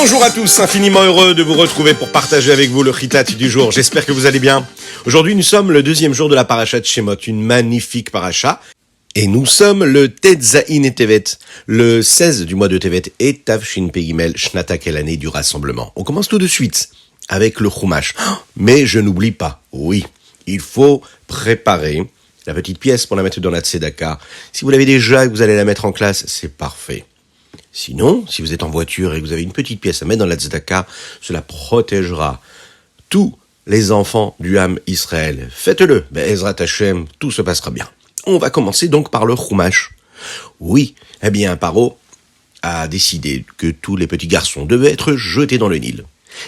Bonjour à tous, infiniment heureux de vous retrouver pour partager avec vous le chitat du jour. J'espère que vous allez bien. Aujourd'hui, nous sommes le deuxième jour de la paracha de Shemot, une magnifique paracha. Et nous sommes le Tetzaïn et Tevet, le 16 du mois de Tevet et Tavshin Pegimel, Shnatak, l'année du rassemblement. On commence tout de suite avec le Chumash. Mais je n'oublie pas, oui, il faut préparer la petite pièce pour la mettre dans la Tzedaka. Si vous l'avez déjà et que vous allez la mettre en classe, c'est parfait. Sinon, si vous êtes en voiture et que vous avez une petite pièce à mettre dans la Tzedaka, cela protégera tous les enfants du Ham Israël. Faites-le, Ezrat Hashem, tout se passera bien. On va commencer donc par le Chumash. Oui, Paro a décidé que tous les petits garçons devaient être jetés dans le Nil.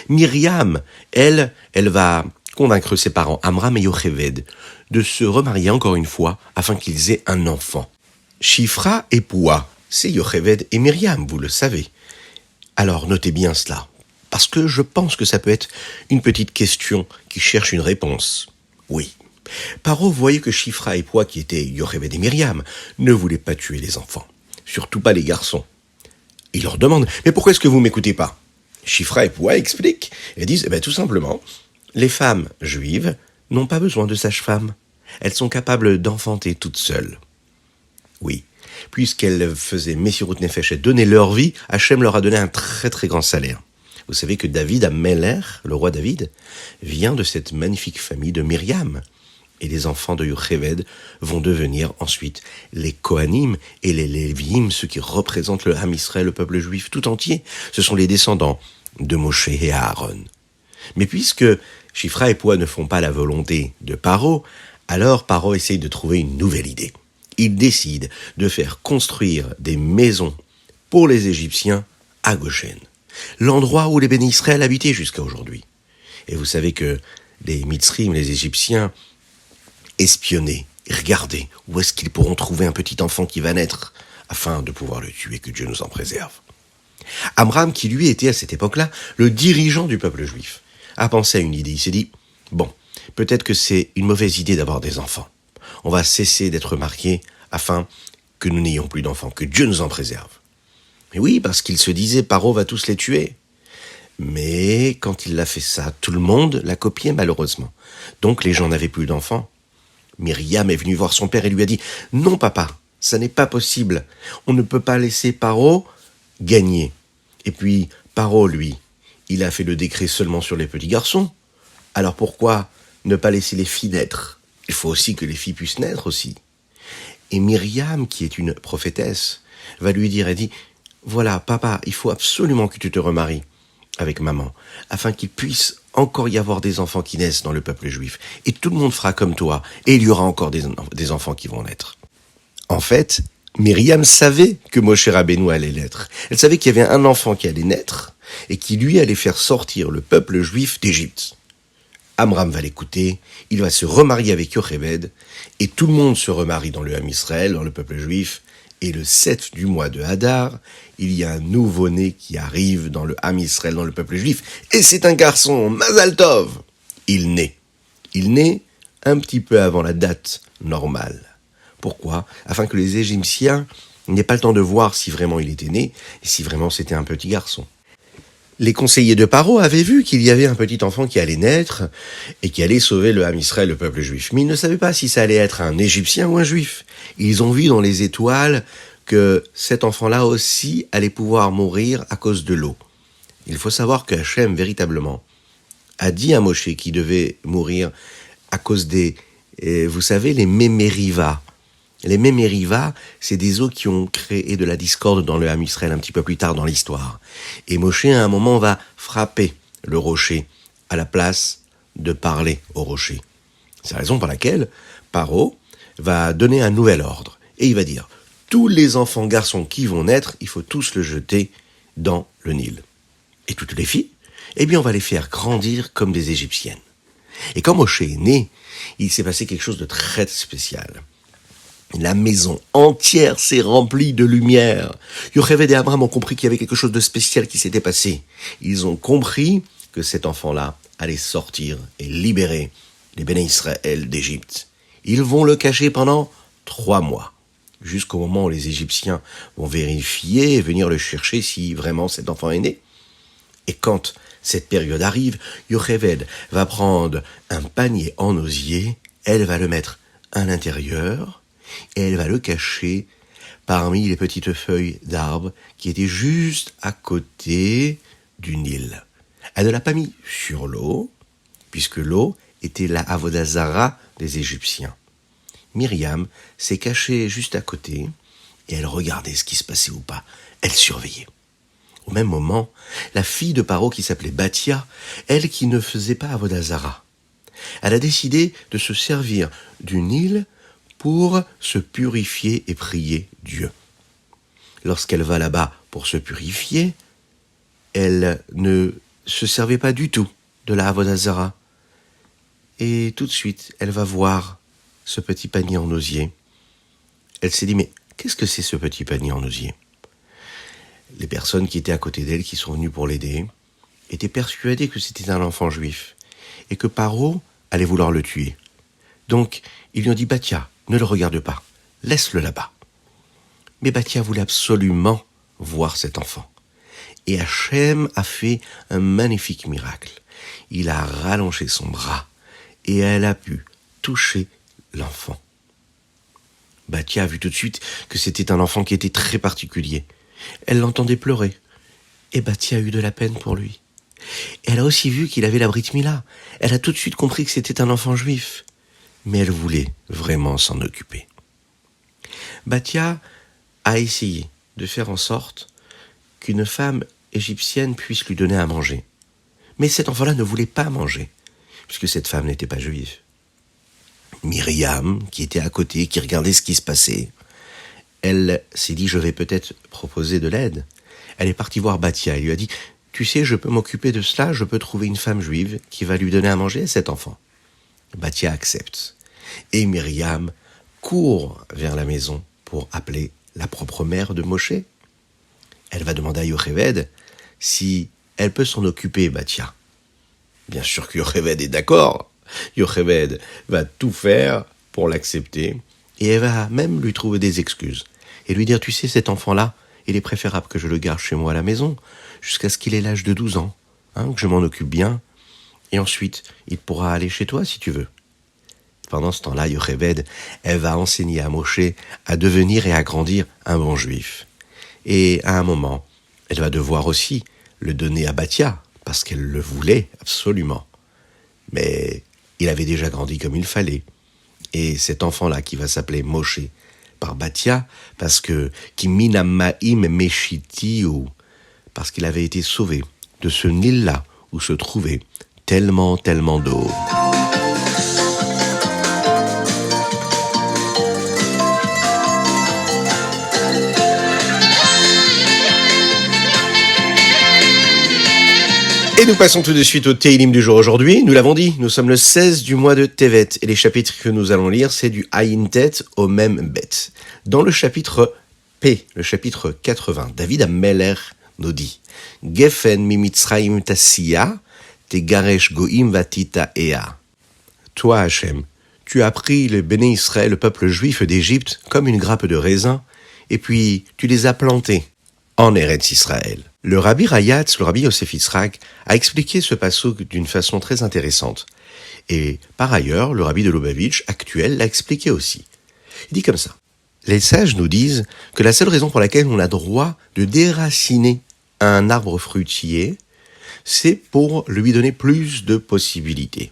Myriam, elle va convaincre ses parents, Amram et Yocheved, de se remarier encore une fois afin qu'ils aient un enfant. Shifra et Poua, c'est Yocheved et Myriam, vous le savez. Alors notez bien cela, parce que je pense que ça peut être une petite question qui cherche une réponse. Oui. Paro voyait que Shifra et Poua, qui étaient Yocheved et Myriam, ne voulaient pas tuer les enfants, surtout pas les garçons. Il leur demande, mais pourquoi est-ce que vous m'écoutez pas? Shifra et Poua expliquent et disent, tout simplement, les femmes juives n'ont pas besoin de sages-femmes. Elles sont capables d'enfanter toutes seules. Oui. Puisqu'elles faisaient Messirut Nefesh et donnaient leur vie, Hachem leur a donné un très très grand salaire. Vous savez que David Ameler, le roi David, vient de cette magnifique famille de Myriam. Et les enfants de Yocheved vont devenir ensuite les Kohanim et les Léviim, ceux qui représentent le Ham Israël, le peuple juif tout entier. Ce sont les descendants de Moshe et Aaron. Mais puisque Shifra et Poua ne font pas la volonté de Paro, alors Paro essaye de trouver une nouvelle idée. Il décide de faire construire des maisons pour les Égyptiens à Goshen, l'endroit où les Béni Israël habitaient jusqu'à aujourd'hui. Et vous savez que les Mitzrim, les Égyptiens, espionnaient et regardaient où est-ce qu'ils pourront trouver un petit enfant qui va naître afin de pouvoir le tuer, que Dieu nous en préserve. Amram, qui lui était à cette époque-là le dirigeant du peuple juif, a pensé à une idée. Il s'est dit, peut-être que c'est une mauvaise idée d'avoir des enfants. On va cesser d'être mariés afin que nous n'ayons plus d'enfants, que Dieu nous en préserve. Et oui, parce qu'il se disait, Paro va tous les tuer. Mais quand il a fait ça, tout le monde l'a copié malheureusement. Donc les gens n'avaient plus d'enfants. Myriam est venue voir son père et lui a dit, non papa, ça n'est pas possible. On ne peut pas laisser Paro gagner. Et puis Paro, lui, il a fait le décret seulement sur les petits garçons. Alors pourquoi ne pas laisser les filles naître? Il faut aussi que les filles puissent naître aussi. Et Myriam, qui est une prophétesse, va lui dire, elle dit, voilà, papa, il faut absolument que tu te remaries avec maman, afin qu'il puisse encore y avoir des enfants qui naissent dans le peuple juif. Et tout le monde fera comme toi, et il y aura encore des enfants qui vont naître. En fait, Myriam savait que Moshe Rabbeinu allait naître. Elle savait qu'il y avait un enfant qui allait naître, et qui lui allait faire sortir le peuple juif d'Égypte. Amram va l'écouter, il va se remarier avec Yocheved, et tout le monde se remarie dans le Ham Israël, dans le peuple juif, et le 7 du mois de Hadar, il y a un nouveau-né qui arrive dans le Ham Israël, dans le peuple juif, et c'est un garçon, Mazal Tov. Il naît un petit peu avant la date normale. Pourquoi? Afin que les Égyptiens n'aient pas le temps de voir si vraiment il était né, et si vraiment c'était un petit garçon. Les conseillers de Paro avaient vu qu'il y avait un petit enfant qui allait naître et qui allait sauver le Ham Israël, le peuple juif. Mais ils ne savaient pas si ça allait être un Égyptien ou un Juif. Ils ont vu dans les étoiles que cet enfant-là aussi allait pouvoir mourir à cause de l'eau. Il faut savoir que Hachem, véritablement, a dit à Moshe qu'il devait mourir à cause des, vous savez, les Mémériva. Les Mémériva, c'est des eaux qui ont créé de la discorde dans le Ham Israël un petit peu plus tard dans l'histoire. Et Moshe, à un moment, va frapper le rocher à la place de parler au rocher. C'est la raison pour laquelle Paro va donner un nouvel ordre. Et il va dire, tous les enfants garçons qui vont naître, il faut tous le jeter dans le Nil. Et toutes les filles, on va les faire grandir comme des Égyptiennes. Et quand Moshe est né, il s'est passé quelque chose de très spécial. La maison entière s'est remplie de lumière. Yocheved et Amram ont compris qu'il y avait quelque chose de spécial qui s'était passé. Ils ont compris que cet enfant-là allait sortir et libérer les Béné Israël d'Égypte. Ils vont le cacher pendant 3 mois, jusqu'au moment où les Égyptiens vont vérifier et venir le chercher si vraiment cet enfant est né. Et quand cette période arrive, Yocheved va prendre un panier en osier, elle va le mettre à l'intérieur et elle va le cacher parmi les petites feuilles d'arbres qui étaient juste à côté du Nil. Elle ne l'a pas mis sur l'eau, puisque l'eau était la Avodah Zara des Égyptiens. Myriam s'est cachée juste à côté et elle regardait ce qui se passait ou pas. Elle surveillait. Au même moment, la fille de Paro qui s'appelait Bathia, elle qui ne faisait pas Avodah Zara, elle a décidé de se servir du Nil pour se purifier et prier Dieu. Lorsqu'elle va là-bas pour se purifier, elle ne se servait pas du tout de la Avodah Zara. Et tout de suite, elle va voir ce petit panier en osier. Elle s'est dit, mais qu'est-ce que c'est ce petit panier en osier ? Les personnes qui étaient à côté d'elle, qui sont venues pour l'aider, étaient persuadées que c'était un enfant juif et que Paro allait vouloir le tuer. Donc, ils lui ont dit, Bathia, ne le regarde pas, laisse-le là-bas. Mais Bathia voulait absolument voir cet enfant. Et Hachem a fait un magnifique miracle. Il a rallongé son bras et elle a pu toucher l'enfant. Bathia a vu tout de suite que c'était un enfant qui était très particulier. Elle l'entendait pleurer. Et Bathia a eu de la peine pour lui. Elle a aussi vu qu'il avait la Brit Mila. Elle a tout de suite compris que c'était un enfant juif. Mais elle voulait vraiment s'en occuper. Bathia a essayé de faire en sorte qu'une femme égyptienne puisse lui donner à manger. Mais cet enfant-là ne voulait pas manger, puisque cette femme n'était pas juive. Myriam, qui était à côté, qui regardait ce qui se passait, elle s'est dit, je vais peut-être proposer de l'aide. Elle est partie voir Bathia et lui a dit, tu sais, je peux m'occuper de cela, je peux trouver une femme juive qui va lui donner à manger à cet enfant. Bathia accepte. Et Myriam court vers la maison pour appeler la propre mère de Moshe. Elle va demander à Yocheved si elle peut s'en occuper, Bathia. Bien sûr que Yocheved est d'accord. Yocheved va tout faire pour l'accepter et elle va même lui trouver des excuses et lui dire, tu sais, cet enfant-là, il est préférable que je le garde chez moi à la maison jusqu'à ce qu'il ait l'âge de 12 ans, que je m'en occupe bien, et ensuite, il pourra aller chez toi si tu veux. Pendant ce temps-là, Yocheved, elle va enseigner à Moshe à devenir et à grandir un bon juif. Et à un moment, elle va devoir aussi le donner à Bathia, parce qu'elle le voulait absolument. Mais il avait déjà grandi comme il fallait. Et cet enfant-là, qui va s'appeler Moshe par Bathia, parce que Kiminamaim Meshitiu, parce qu'il avait été sauvé de ce Nil-là où se trouvait tellement d'eau. Et nous passons tout de suite au Teilim du jour aujourd'hui. Nous l'avons dit, nous sommes le 16 du mois de Tevet. Et les chapitres que nous allons lire, c'est du Ayin Tet au même Bet. Dans le chapitre P, le chapitre 80, David Ameler nous dit « Gefen mimitzraim tassiya, te garesh goim vatita ea » Toi, Hachem, tu as pris le Béné Israël, le peuple juif d'Égypte, comme une grappe de raisin, et puis tu les as plantés en Eretz Israël. Le rabbi Rayatz, le rabbi Yosef Yitzhak, a expliqué ce passouk d'une façon très intéressante. Et par ailleurs, le rabbi de Lubavitch, actuel, l'a expliqué aussi. Il dit comme ça. Les sages nous disent que la seule raison pour laquelle on a droit de déraciner un arbre fruitier, c'est pour lui donner plus de possibilités.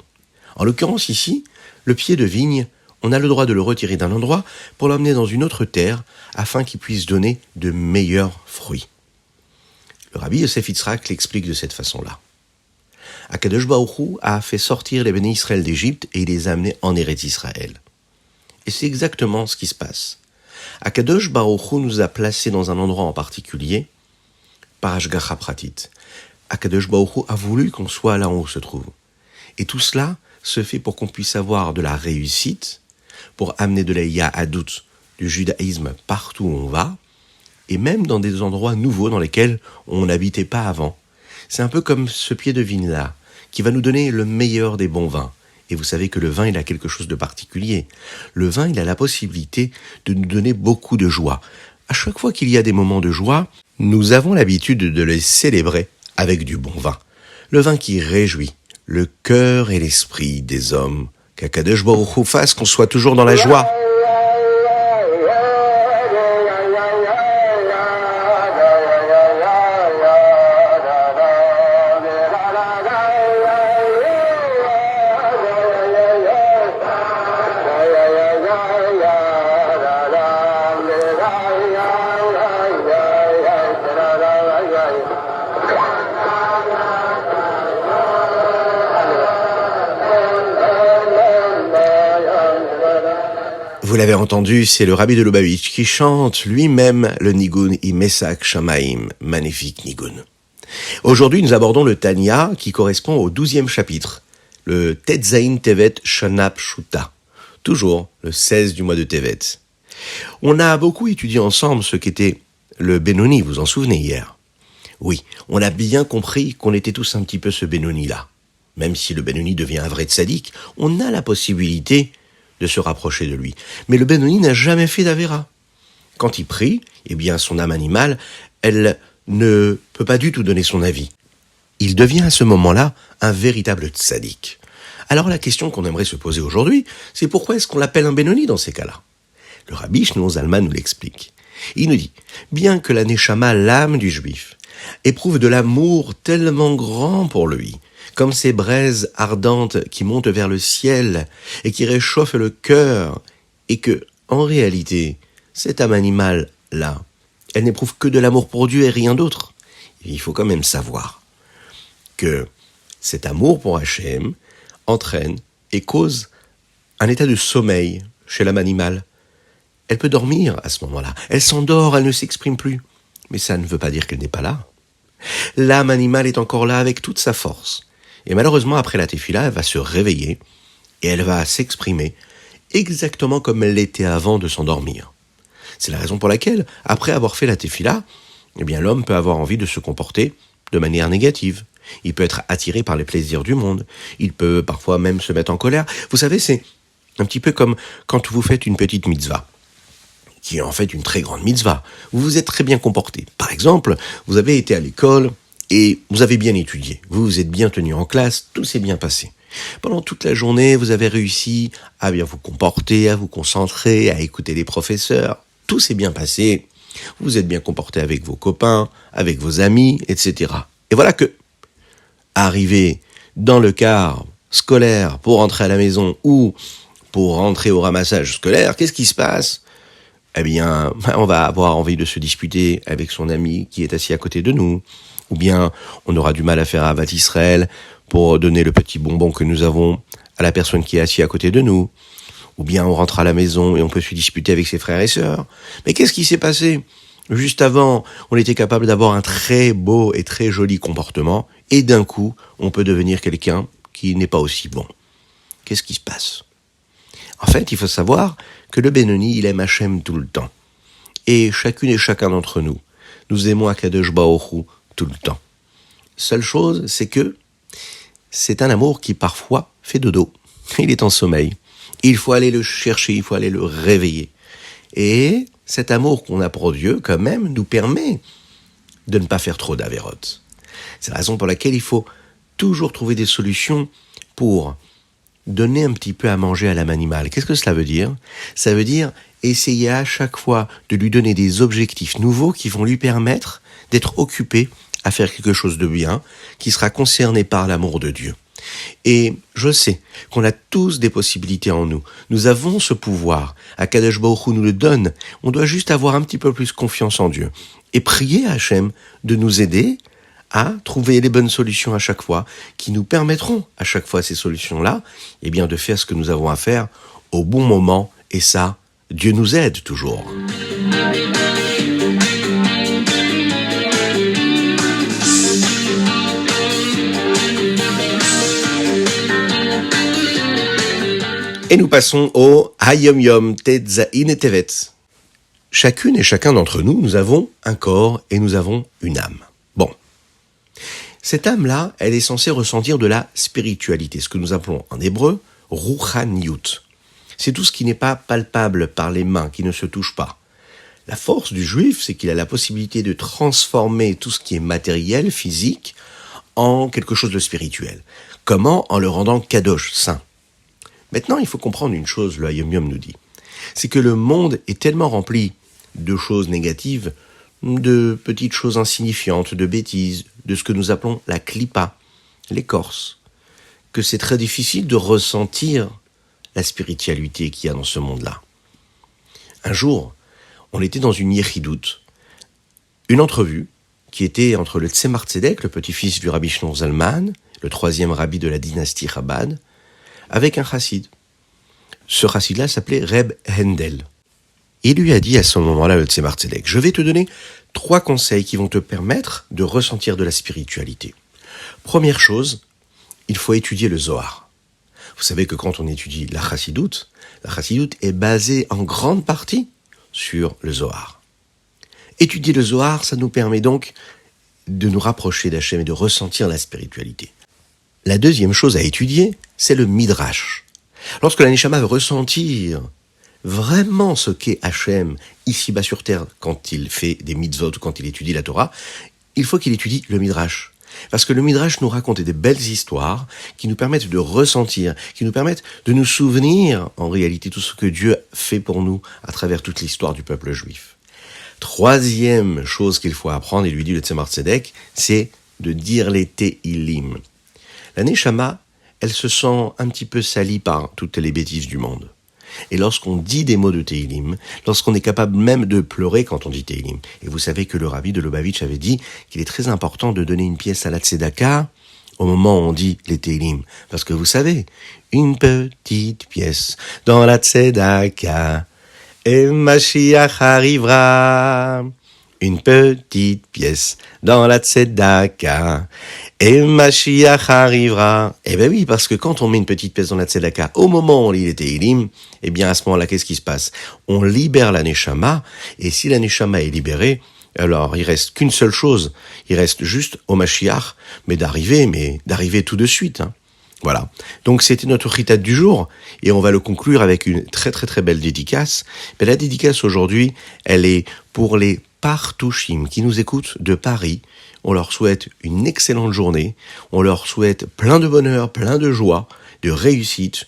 En l'occurrence ici, le pied de vigne, on a le droit de le retirer d'un endroit pour l'emmener dans une autre terre afin qu'il puisse donner de meilleurs fruits. Le rabbi Yosef Yitzhak l'explique de cette façon-là. Akadosh Baruch Hu a fait sortir les béné Israël d'Égypte et il les a amenés en Eretz Israël. Et c'est exactement ce qui se passe. Akadosh Baruch Hu nous a placés dans un endroit en particulier, par Hashgacha Pratit. Akadosh Baruch Hu a voulu qu'on soit là où on se trouve. Et tout cela se fait pour qu'on puisse avoir de la réussite, pour amener de la Yahadut, du judaïsme partout où on va, et même dans des endroits nouveaux dans lesquels on n'habitait pas avant. C'est un peu comme ce pied de vigne-là, qui va nous donner le meilleur des bons vins. Et vous savez que le vin, il a quelque chose de particulier. Le vin, il a la possibilité de nous donner beaucoup de joie. À chaque fois qu'il y a des moments de joie, nous avons l'habitude de les célébrer avec du bon vin, le vin qui réjouit le cœur et l'esprit des hommes, qu'Akadosh Baruch Hu fasse qu'on soit toujours dans la joie. Vous l'avez entendu, c'est le Rabbi de Lubavitch qui chante lui-même le Nigun Imesak Shamaim, magnifique Nigun. Aujourd'hui, nous abordons le Tanya qui correspond au 12e chapitre, le Tetzain Tevet Shana Pshuta, toujours le 16 du mois de Tevet. On a beaucoup étudié ensemble ce qu'était le Benoni, vous en souvenez hier. Oui, on a bien compris qu'on était tous un petit peu ce Benoni-là. Même si le Benoni devient un vrai tzaddik, on a la possibilité de se rapprocher de lui. Mais le Benoni n'a jamais fait d'avéra. Quand il prie, eh bien son âme animale, elle ne peut pas du tout donner son avis. Il devient à ce moment-là un véritable tzaddik. Alors la question qu'on aimerait se poser aujourd'hui, c'est pourquoi est-ce qu'on l'appelle un Benoni dans ces cas-là? Le Rabbi Shneimon Zalman nous l'explique. Il nous dit, bien que la Neshama, l'âme du juif, éprouve de l'amour tellement grand pour lui, comme ces braises ardentes qui montent vers le ciel et qui réchauffent le cœur, et que, en réalité, cette âme animale-là, elle n'éprouve que de l'amour pour Dieu et rien d'autre. Et il faut quand même savoir que cet amour pour Hachem entraîne et cause un état de sommeil chez l'âme animale. Elle peut dormir à ce moment-là. Elle s'endort, elle ne s'exprime plus. Mais ça ne veut pas dire qu'elle n'est pas là. L'âme animale est encore là avec toute sa force. Et malheureusement, après la tefila, elle va se réveiller et elle va s'exprimer exactement comme elle l'était avant de s'endormir. C'est la raison pour laquelle, après avoir fait la tefila, eh bien, l'homme peut avoir envie de se comporter de manière négative. Il peut être attiré par les plaisirs du monde. Il peut parfois même se mettre en colère. Vous savez, c'est un petit peu comme quand vous faites une petite mitzvah, qui est en fait une très grande mitzvah. Vous vous êtes très bien comporté. Par exemple, vous avez été à l'école et vous avez bien étudié. Vous vous êtes bien tenu en classe, tout s'est bien passé. Pendant toute la journée, vous avez réussi à bien vous comporter, à vous concentrer, à écouter les professeurs. Tout s'est bien passé. Vous vous êtes bien comporté avec vos copains, avec vos amis, etc. Et voilà que, arrivé dans le car scolaire pour rentrer à la maison ou pour rentrer au ramassage scolaire, qu'est-ce qui se passe ? Eh bien, on va avoir envie de se disputer avec son ami qui est assis à côté de nous. Ou bien, on aura du mal à faire Avat Israël pour donner le petit bonbon que nous avons à la personne qui est assise à côté de nous. Ou bien, on rentre à la maison et on peut se disputer avec ses frères et sœurs. Mais qu'est-ce qui s'est passé ? Juste avant, on était capable d'avoir un très beau et très joli comportement. Et d'un coup, on peut devenir quelqu'un qui n'est pas aussi bon. Qu'est-ce qui se passe ? En fait, il faut savoir que le Benoni, il aime Hachem tout le temps. Et chacune et chacun d'entre nous, nous aimons Akadosh Baruch Hu tout le temps. Seule chose, c'est que c'est un amour qui parfois fait dodo. Il est en sommeil. Il faut aller le chercher, il faut aller le réveiller. Et cet amour qu'on a pour Dieu, quand même, nous permet de ne pas faire trop d'avérotes. C'est la raison pour laquelle il faut toujours trouver des solutions pour donner un petit peu à manger à l'âme animale. Qu'est-ce que cela veut dire ? Ça veut dire essayer à chaque fois de lui donner des objectifs nouveaux qui vont lui permettre d'être occupé à faire quelque chose de bien, qui sera concerné par l'amour de Dieu. Et je sais qu'on a tous des possibilités en nous. Nous avons ce pouvoir. Akadosh Baruch Hu nous le donne. On doit juste avoir un petit peu plus confiance en Dieu. Et prier à Hachem de nous aider à trouver les bonnes solutions à chaque fois, qui nous permettront à chaque fois ces solutions-là, eh bien de faire ce que nous avons à faire au bon moment. Et ça, Dieu nous aide toujours. Et nous passons au Hayom Yom Tetzain et Tevet. Chacune et chacun d'entre nous, nous avons un corps et nous avons une âme. Bon. Cette âme-là, elle est censée ressentir de la spiritualité, ce que nous appelons en hébreu Ruchaniyut. C'est tout ce qui n'est pas palpable par les mains, qui ne se touche pas. La force du juif, c'est qu'il a la possibilité de transformer tout ce qui est matériel, physique, en quelque chose de spirituel. Comment ? En le rendant kadosh, saint. Maintenant, il faut comprendre une chose, le Hayom Yom nous dit. C'est que le monde est tellement rempli de choses négatives, de petites choses insignifiantes, de bêtises, de ce que nous appelons la klipa, l'écorce, que c'est très difficile de ressentir la spiritualité qu'il y a dans ce monde-là. Un jour, on était dans une yéchidout, une entrevue qui était entre le Tzemar Tzedek, le petit-fils du Rabbi Shneur Zalman, le troisième rabbi de la dynastie Chabad, avec un chassid. Ce chassid-là s'appelait Reb Hendel. Il lui a dit à ce moment-là, le Tzemar Tzedek, je vais te donner 3 conseils qui vont te permettre de ressentir de la spiritualité. Première chose, il faut étudier le Zohar. Vous savez que quand on étudie la chassidoute est basée en grande partie sur le Zohar. Étudier le Zohar, ça nous permet donc de nous rapprocher d'Hachem et de ressentir la spiritualité. La deuxième chose à étudier, c'est le Midrash. Lorsque la Neshama veut ressentir vraiment ce qu'est Hachem ici-bas sur terre quand il fait des mitzvot ou quand il étudie la Torah, il faut qu'il étudie le Midrash. Parce que le Midrash nous raconte des belles histoires qui nous permettent de ressentir, qui nous permettent de nous souvenir en réalité tout ce que Dieu fait pour nous à travers toute l'histoire du peuple juif. Troisième chose qu'il faut apprendre, et lui dit le Tzemar Tzedek, c'est de dire les Tehillim. La Neshama, elle se sent un petit peu salie par toutes les bêtises du monde. Et lorsqu'on dit des mots de Tehillim, lorsqu'on est capable même de pleurer quand on dit Tehillim, et vous savez que le rabbi de Lubavitch avait dit qu'il est très important de donner une pièce à la Tzedaka au moment où on dit les Tehillim. Parce que vous savez, une petite pièce dans la Tzedaka, et Mashiach arrivera. Une petite pièce dans la Tzedaka, et Mashiach arrivera. Eh bien oui, parce que quand on met une petite pièce dans la Tzedaka, au moment où on lit les Tehillim, eh bien à ce moment-là, qu'est-ce qui se passe ? On libère la Neshama, et si la Neshama est libérée, alors il reste qu'une seule chose, il reste juste au Mashiach, mais d'arriver tout de suite. Voilà. Donc c'était notre chitat du jour, et on va le conclure avec une très très très belle dédicace. Mais la dédicace aujourd'hui, elle est pour les Partouchim qui nous écoutent de Paris. On leur souhaite une excellente journée, on leur souhaite plein de bonheur, plein de joie, de réussite,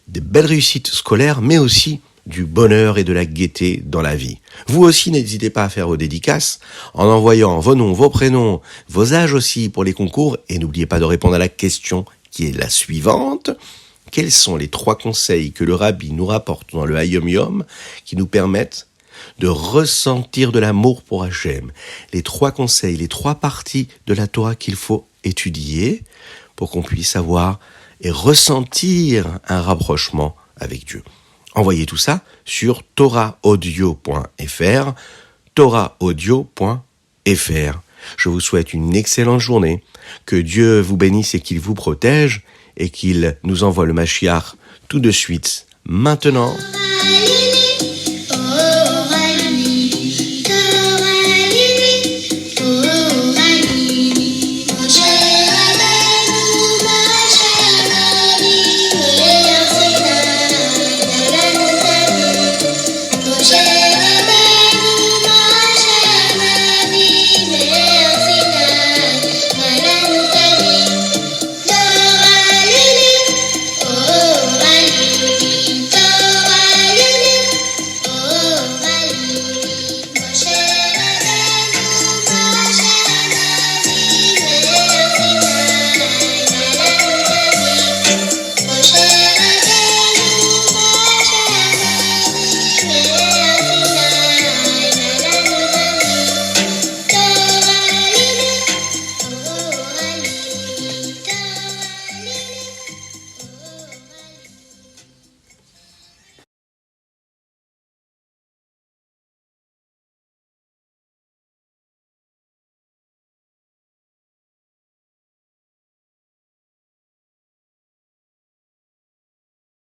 de belles réussites scolaires, mais aussi du bonheur et de la gaieté dans la vie. Vous aussi, n'hésitez pas à faire vos dédicaces en envoyant vos noms, vos prénoms, vos âges aussi pour les concours, et n'oubliez pas de répondre à la question qui est la suivante. Quels sont les 3 conseils que le Rabbi nous rapporte dans le Hayom Yom qui nous permettent de ressentir de l'amour pour Hachem? Les 3 conseils, les 3 parties de la Torah qu'il faut étudier pour qu'on puisse avoir et ressentir un rapprochement avec Dieu. Envoyez tout ça sur torahaudio.fr, torahaudio.fr. Je vous souhaite une excellente journée, que Dieu vous bénisse et qu'il vous protège, et qu'il nous envoie le Mashiach tout de suite, maintenant.